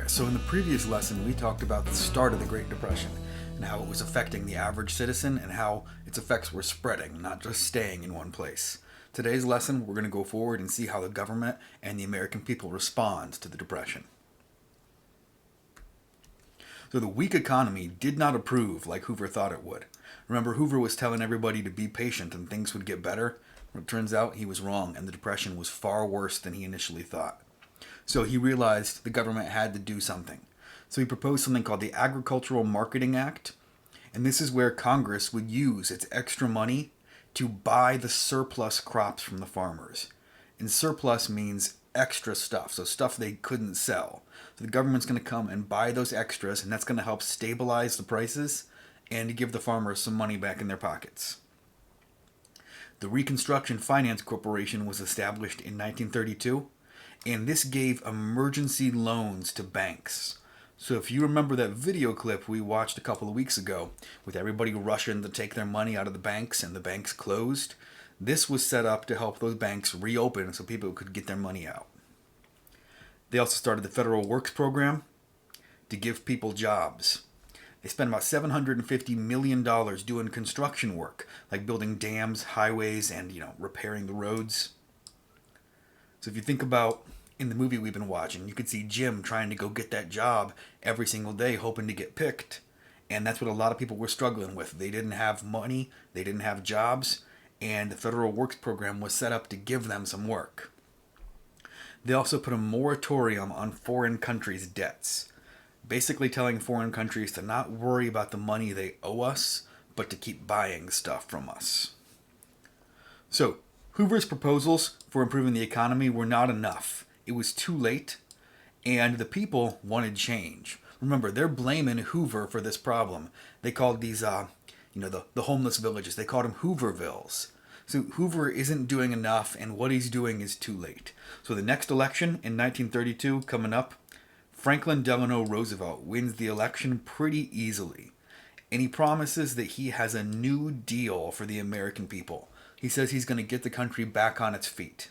So, in the previous lesson, we talked about the start of the Great Depression and how it was affecting the average citizen and how its effects were spreading, not just staying in one place. Today's lesson, we're going to go forward and see how the government and the American people respond to the Depression. So, the weak economy did not improve like Hoover thought it would. Remember, Hoover was telling everybody to be patient and things would get better? Well, it turns out he was wrong, and the Depression was far worse than he initially thought. So he realized the government had to do something. So he proposed something called the Agricultural Marketing Act. And this is where Congress would use its extra money to buy the surplus crops from the farmers. And surplus means extra stuff, so stuff they couldn't sell. So the government's going to come and buy those extras, and that's going to help stabilize the prices and give the farmers some money back in their pockets. The Reconstruction Finance Corporation was established in 1932. And this gave emergency loans to banks. So if you remember that video clip we watched a couple of weeks ago with everybody rushing to take their money out of the banks and the banks closed, this was set up to help those banks reopen so people could get their money out. They also started the Federal Works Program to give people jobs. They spent about $750 million doing construction work, like building dams, highways, and repairing the roads. So if you think about in the movie we've been watching, you could see Jim trying to go get that job every single day, hoping to get picked. And that's what a lot of people were struggling with. They didn't have money, they didn't have jobs, and the Federal Works Program was set up to give them some work. They also put a moratorium on foreign countries' debts, basically telling foreign countries to not worry about the money they owe us, but to keep buying stuff from us. So, Hoover's proposals for improving the economy were not enough. It was too late, and the people wanted change. Remember, they're blaming Hoover for this problem. They called these, the homeless villages, they called them Hoovervilles. So Hoover isn't doing enough, and what he's doing is too late. So the next election in 1932 coming up, Franklin Delano Roosevelt wins the election pretty easily. And he promises that he has a new deal for the American people. He says he's going to get the country back on its feet.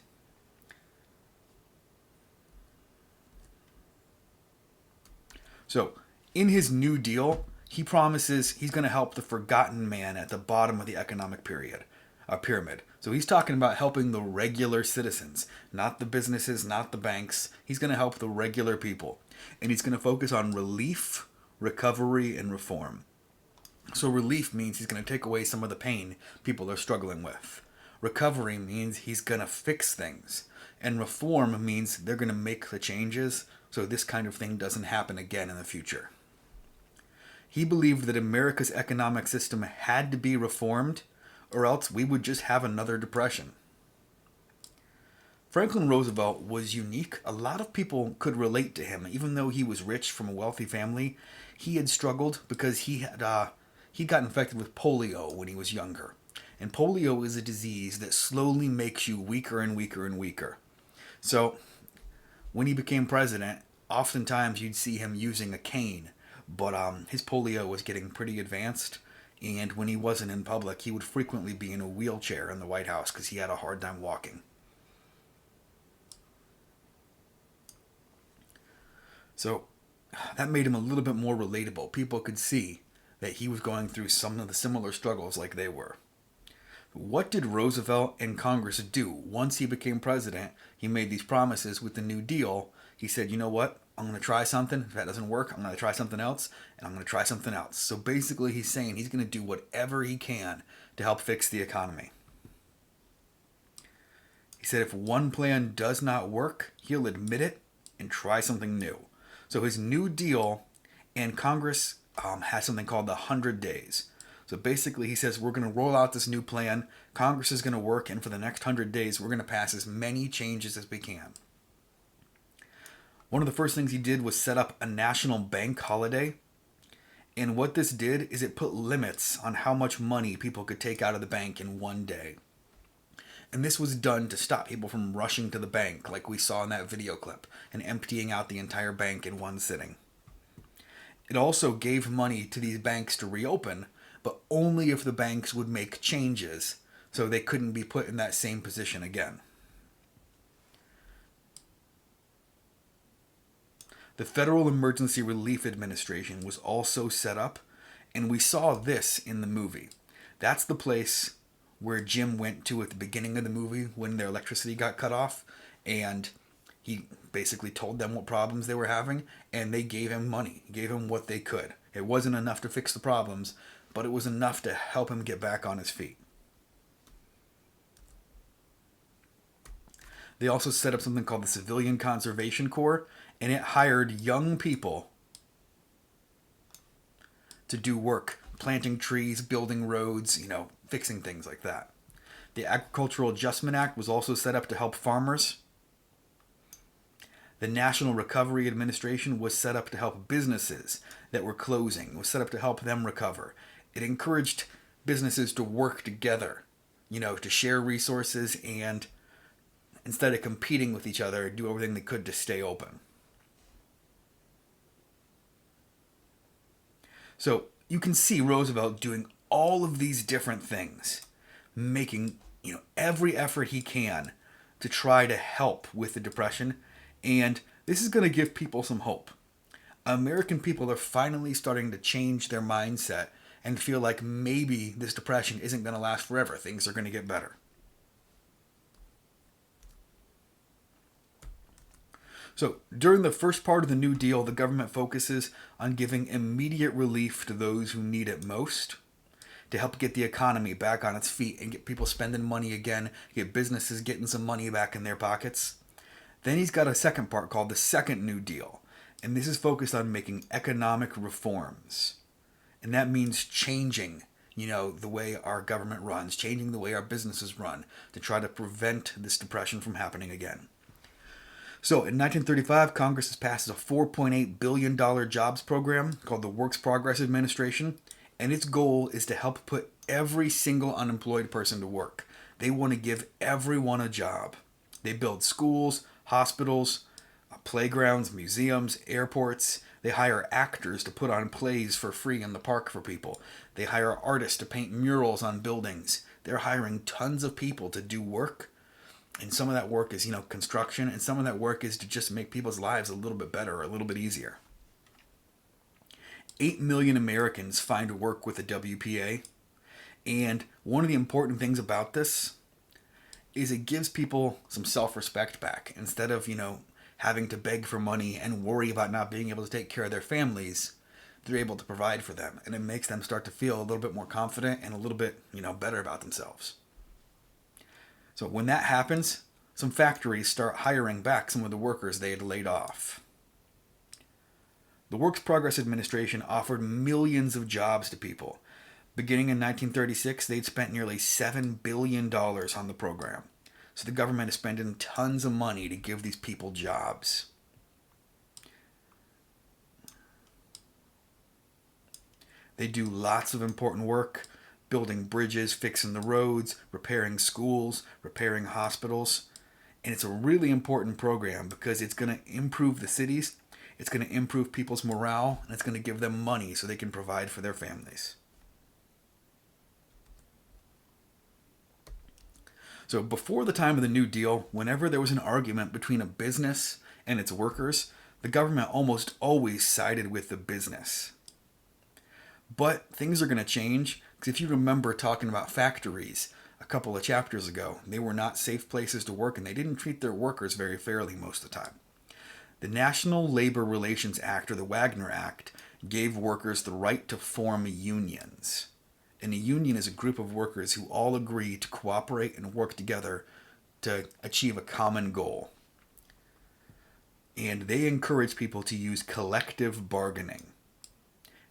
So, in his New Deal, he promises he's going to help the forgotten man at the bottom of the economic pyramid. So he's talking about helping the regular citizens, not the businesses, not the banks. He's going to help the regular people. And he's going to focus on relief, recovery, and reform. So relief means he's going to take away some of the pain people are struggling with. Recovery means he's going to fix things. And reform means they're going to make the changes so this kind of thing doesn't happen again in the future. He believed that America's economic system had to be reformed, or else we would just have another depression. Franklin Roosevelt was unique. A lot of people could relate to him. Even though he was rich from a wealthy family, he had struggled because he got infected with polio when he was younger. And polio is a disease that slowly makes you weaker and weaker and weaker. So, when he became president, oftentimes you'd see him using a cane, but his polio was getting pretty advanced, and when he wasn't in public, he would frequently be in a wheelchair in the White House because he had a hard time walking. So, that made him a little bit more relatable. People could see that he was going through some of the similar struggles like they were. What did Roosevelt and Congress do? Once he became president, he made these promises with the New Deal. He said, you know what? I'm going to try something. If that doesn't work, I'm going to try something else, and I'm going to try something else. So basically, he's saying he's going to do whatever he can to help fix the economy. He said if one plan does not work, he'll admit it and try something new. So his New Deal and Congress has something called the 100 Days. So basically, he says we're going to roll out this new plan. Congress is going to work, and for the next 100 days, we're going to pass as many changes as we can. One of the first things he did was set up a national bank holiday. And what this did is it put limits on how much money people could take out of the bank in one day. And this was done to stop people from rushing to the bank, like we saw in that video clip, and emptying out the entire bank in one sitting. It also gave money to these banks to reopen, but only if the banks would make changes so they couldn't be put in that same position again. The Federal Emergency Relief Administration was also set up, and we saw this in the movie. That's the place where Jim went to at the beginning of the movie when their electricity got cut off, and he basically told them what problems they were having, and they gave him money, gave him what they could. It wasn't enough to fix the problems, but it was enough to help him get back on his feet. They also set up something called the Civilian Conservation Corps, and it hired young people to do work, planting trees, building roads, fixing things like that. The Agricultural Adjustment Act was also set up to help farmers. The National Recovery Administration was set up to help businesses that were closing. It was set up to help them recover. It encouraged businesses to work together, to share resources and, instead of competing with each other, do everything they could to stay open. So you can see Roosevelt doing all of these different things, making every effort he can to try to help with the Depression, and this is going to give people some hope. American people are finally starting to change their mindset and feel like maybe this Depression isn't going to last forever. Things are going to get better. So during the first part of the New Deal, the government focuses on giving immediate relief to those who need it most, to help get the economy back on its feet and get people spending money again, get businesses getting some money back in their pockets. Then he's got a second part called the Second New Deal, and this is focused on making economic reforms. And that means changing, the way our government runs, changing the way our businesses run to try to prevent this Depression from happening again. So in 1935, Congress passes a $4.8 billion jobs program called the Works Progress Administration, and its goal is to help put every single unemployed person to work. They want to give everyone a job. They build schools, hospitals, playgrounds, museums, airports. They hire actors to put on plays for free in the park for people. They hire artists to paint murals on buildings. They're hiring tons of people to do work. And some of that work is, construction, and some of that work is to just make people's lives a little bit better or a little bit easier. 8 million Americans find work with the WPA. And one of the important things about this is it gives people some self-respect back. Instead of, having to beg for money and worry about not being able to take care of their families, they're able to provide for them. And it makes them start to feel a little bit more confident and a little bit, better about themselves. So when that happens, some factories start hiring back some of the workers they had laid off. The Works Progress Administration offered millions of jobs to people. Beginning in 1936, they'd spent nearly $7 billion on the program. So the government is spending tons of money to give these people jobs. They do lots of important work, building bridges, fixing the roads, repairing schools, repairing hospitals. And it's a really important program because it's going to improve the cities, it's going to improve people's morale, and it's going to give them money so they can provide for their families. So before the time of the New Deal, whenever there was an argument between a business and its workers, the government almost always sided with the business. But things are going to change, because if you remember talking about factories a couple of chapters ago, they were not safe places to work and they didn't treat their workers very fairly most of the time. The National Labor Relations Act, or the Wagner Act, gave workers the right to form unions. And a union is a group of workers who all agree to cooperate and work together to achieve a common goal. And they encourage people to use collective bargaining.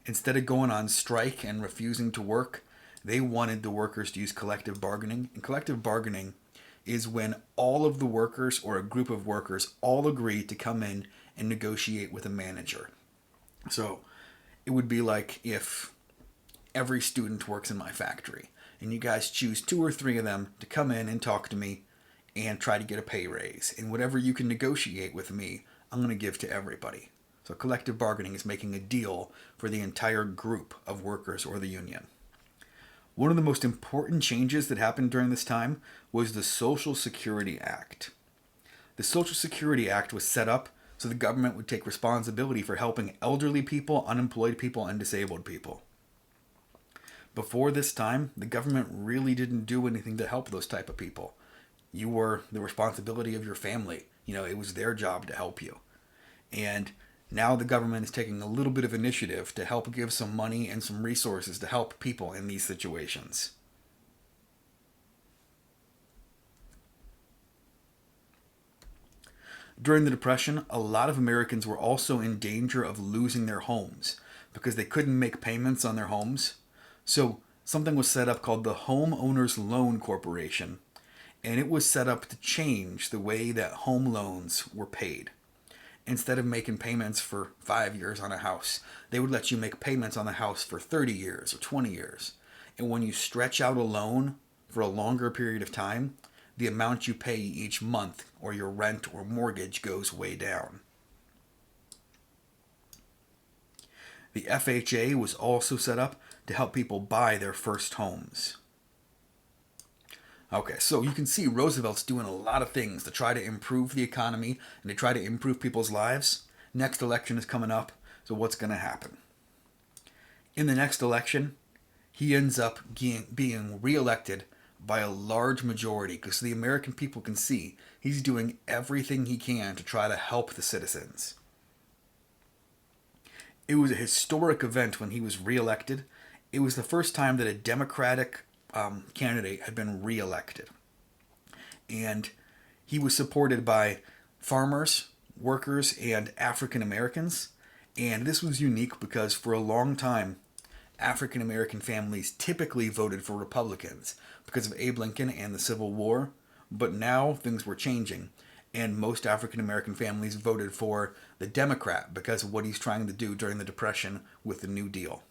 Instead of going on strike and refusing to work, they wanted the workers to use collective bargaining. And collective bargaining is when all of the workers or a group of workers all agree to come in and negotiate with a manager. So it would be like if every student works in my factory and you guys choose 2 or 3 of them to come in and talk to me and try to get a pay raise. And whatever you can negotiate with me, I'm going to give to everybody. So collective bargaining is making a deal for the entire group of workers or the union. One of the most important changes that happened during this time was the Social Security Act. The Social Security Act was set up So the government would take responsibility for helping elderly people, unemployed people, and disabled people. Before this time, the government really didn't do anything to help those type of people. You were the responsibility of your family. It was their job to help you. And now the government is taking a little bit of initiative to help give some money and some resources to help people in these situations. During the Depression, a lot of Americans were also in danger of losing their homes because they couldn't make payments on their homes. So something was set up called the Homeowners Loan Corporation, and it was set up to change the way that home loans were paid. Instead of making payments for 5 years on a house, they would let you make payments on the house for 30 years or 20 years. And when you stretch out a loan for a longer period of time, the amount you pay each month or your rent or mortgage goes way down. The FHA was also set up to help people buy their first homes. Okay, so you can see Roosevelt's doing a lot of things to try to improve the economy and to try to improve people's lives. Next election is coming up, so what's going to happen? In the next election, he ends up being reelected by a large majority because the American people can see he's doing everything he can to try to help the citizens. It was a historic event when he was reelected. It was the first time that a Democratic candidate had been reelected. And he was supported by farmers, workers, and African Americans. And this was unique because for a long time, African American families typically voted for Republicans because of Abe Lincoln and the Civil War. But now things were changing, and most African American families voted for the Democrat because of what he's trying to do during the Depression with the New Deal.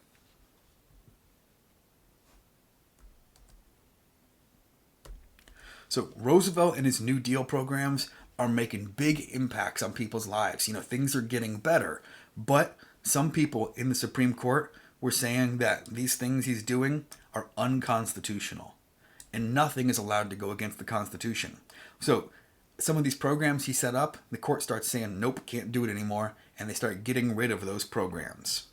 So Roosevelt and his New Deal programs are making big impacts on people's lives. Things are getting better, but some people in the Supreme Court were saying that these things he's doing are unconstitutional, and nothing is allowed to go against the Constitution. So some of these programs he set up, the court starts saying, nope, can't do it anymore, and they start getting rid of those programs.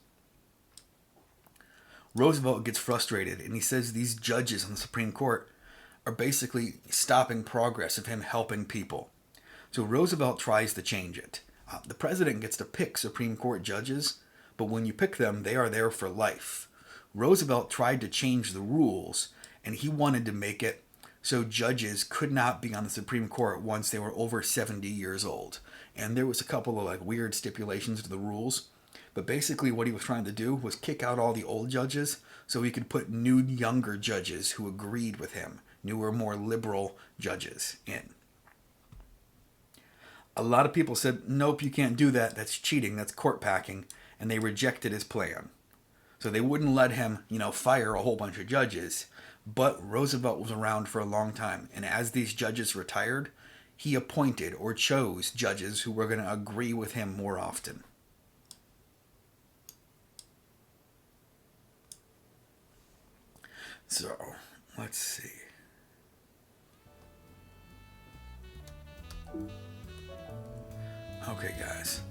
Roosevelt gets frustrated, and he says these judges on the Supreme Court are basically stopping progress of him helping people. So Roosevelt tries to change it. The president gets to pick Supreme Court judges, but when you pick them, they are there for life. Roosevelt tried to change the rules, and he wanted to make it so judges could not be on the Supreme Court once they were over 70 years old. And there was a couple of weird stipulations to the rules, but basically what he was trying to do was kick out all the old judges so he could put new, younger judges who agreed with him, newer, more liberal judges in. A lot of people said, nope, you can't do that. That's cheating. That's court packing. And they rejected his plan. So they wouldn't let him, fire a whole bunch of judges. But Roosevelt was around for a long time. And as these judges retired, he appointed or chose judges who were going to agree with him more often. So, let's see. Okay, guys.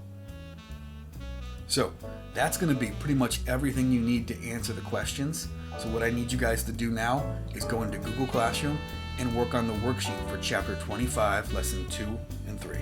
So, that's going to be pretty much everything you need to answer the questions. So what I need you guys to do now is go into Google Classroom and work on the worksheet for Chapter 25, Lesson 2 and 3.